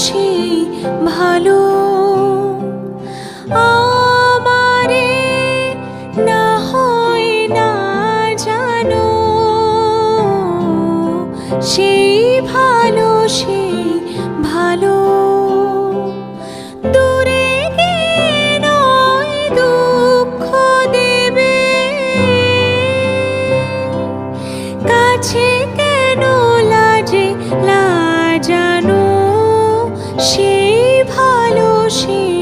সেই ভালো। আমারে না হয় না জানো, সেই ভালো সেই ভালো। দূরে গিয়ে নয় দুঃখ দেবে, কাছে কেন লাজে লাজানো, সেই ভালো সেই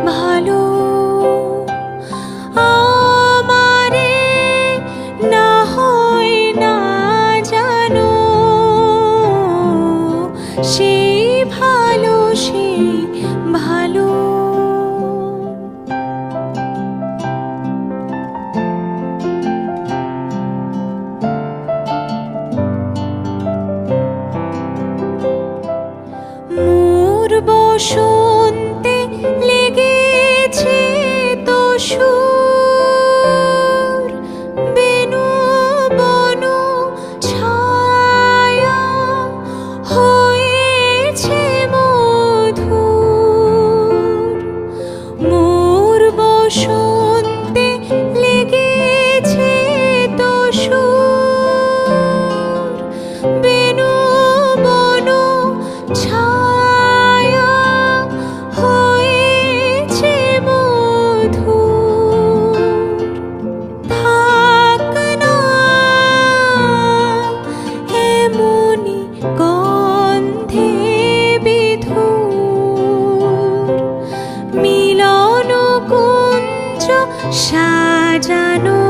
ভালো। আমারে না হয় না জানো, সেই ভালো সেই ভালো। মোর বসন্তে লেগেছে তো সুর, বেনু বন ছায়া হয়েছে মধুর। মোর বসন্তে লেগেছে তো সুর, বেনু বন ছায়া হয়েছে মধুর। থাক না এমনি গন্ধে বিধুর, মিলন কুঞ্জ সাজানো,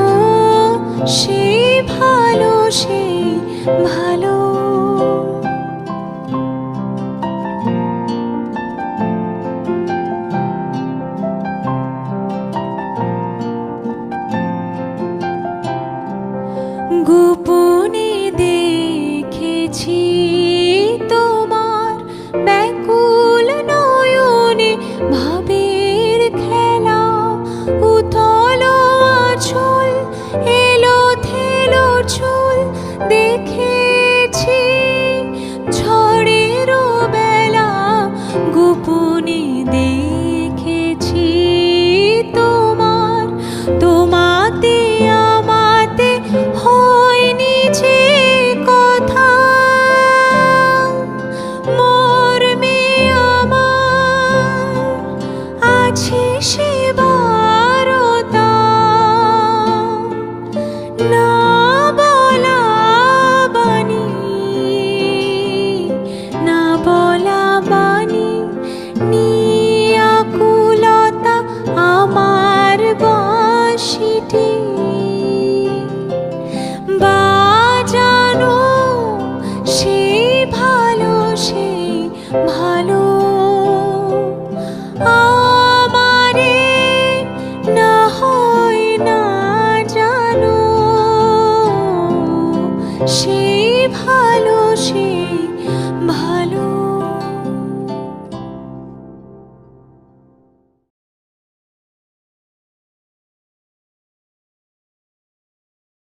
সেই ভালো সেই ভালো। গোপনে দেখেছি তোমার ব্যাকুল নয়নে ভাবের খেলা, উথল আঁচল এলো থেলো চুল দেখেছি ঝড়ের বেলা। গোপনে দেখেছি তোমার, তোমাতে আমাতে হয়নি যে কথা, মর্মে আমার আছে সে বারতা। না বলা বাণী, না বলা বাণী, নিয়াকুলতা আমার বাঁশিটি বাজানো, সেই ভালো সেই ভালো। আমারে না হয় না জানো, সেই ভালো সেই